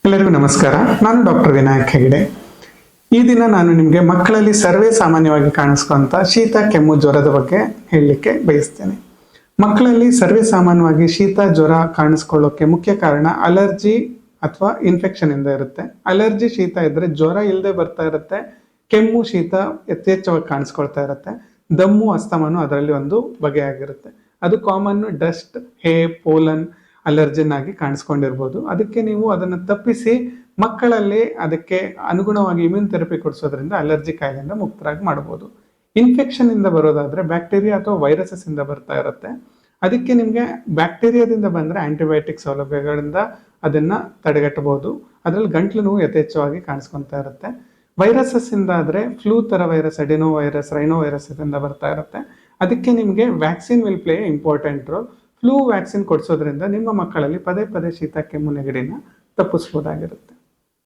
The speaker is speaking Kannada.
ಎಲ್ಲರಿಗೂ ನಮಸ್ಕಾರ. ನಾನು ಡಾಕ್ಟರ್ ವಿನಾಯಕ್ ಹೆಗಡೆ. ಈ ದಿನ ನಾನು ನಿಮಗೆ ಮಕ್ಕಳಲ್ಲಿ ಸರ್ವೇ ಸಾಮಾನ್ಯವಾಗಿ ಕಾಣಿಸ್ಕೊಂತ ಶೀತ ಕೆಮ್ಮು ಜ್ವರದ ಬಗ್ಗೆ ಹೇಳಲಿಕ್ಕೆ ಬಯಸ್ತೇನೆ. ಮಕ್ಕಳಲ್ಲಿ ಸರ್ವೇ ಸಾಮಾನ್ಯವಾಗಿ ಶೀತ ಜ್ವರ ಕಾಣಿಸ್ಕೊಳ್ಳೋಕೆ ಮುಖ್ಯ ಕಾರಣ ಅಲರ್ಜಿ ಅಥವಾ ಇನ್ಫೆಕ್ಷನ್ ಇಂದ ಇರುತ್ತೆ. ಅಲರ್ಜಿ ಶೀತ ಇದ್ರೆ ಜ್ವರ ಇಲ್ಲದೆ ಬರ್ತಾ ಇರುತ್ತೆ, ಕೆಮ್ಮು ಶೀತ ಯಥೇಚ್ಛವಾಗಿ ಕಾಣಿಸ್ಕೊಳ್ತಾ ಇರುತ್ತೆ, ದಮ್ಮು ಅಸ್ತಮಾನು ಅದರಲ್ಲಿ ಒಂದು ಬಗೆಯಾಗಿರುತ್ತೆ. ಅದು ಕಾಮನ್ ಡಸ್ಟ್, ಹೇ, ಪೋಲನ್ ಅಲರ್ಜಿನ್ ಆಗಿ ಕಾಣಿಸ್ಕೊಂಡಿರ್ಬೋದು. ಅದಕ್ಕೆ ನೀವು ಅದನ್ನು ತಪ್ಪಿಸಿ ಮಕ್ಕಳಲ್ಲಿ ಅದಕ್ಕೆ ಅನುಗುಣವಾಗಿ ಇಮ್ಯೂನ್ ಥೆರಪಿ ಕೊಡಿಸೋದ್ರಿಂದ ಅಲರ್ಜಿ ಕಾಯಿಲೆಯಿಂದ ಮುಕ್ತರಾಗಿ ಮಾಡಬಹುದು. ಇನ್ಫೆಕ್ಷನ್ ಇಂದ ಬರೋದಾದ್ರೆ ಬ್ಯಾಕ್ಟೀರಿಯಾ ಅಥವಾ ವೈರಸಸ್ ಇಂದ ಬರ್ತಾ ಇರುತ್ತೆ. ಅದಕ್ಕೆ ನಿಮಗೆ ಬ್ಯಾಕ್ಟೀರಿಯಾದಿಂದ ಬಂದ್ರೆ ಆಂಟಿಬಯೋಟಿಕ್ ಸೌಲಭ್ಯಗಳಿಂದ ಅದನ್ನ ತಡೆಗಟ್ಟಬಹುದು. ಅದರಲ್ಲಿ ಗಂಟ್ಲು ನೋವು ಯಥೇಚ್ಛವಾಗಿ ಕಾಣಿಸ್ಕೊಂತಾ ಇರುತ್ತೆ. ವೈರಸಸ್ ಇಂದ ಆದ್ರೆ ಫ್ಲೂ ತರ virus, adenovirus, rhinovirus ಇಂದ ಬರ್ತಾ ಇರುತ್ತೆ. ಅದಕ್ಕೆ ನಿಮಗೆ vaccine will play important role. Flu vaccine ಕೊಡಿಸೋದ್ರಿಂದ ನಿಮ್ಮ ಮಕ್ಕಳಲ್ಲಿ ಪದೇ ಪದೇ ಶೀತ ಕೆಮ್ಮು ನೆಗಡಿನ ತಪ್ಪಿಸ್ಬೋದಾಗಿರುತ್ತೆ.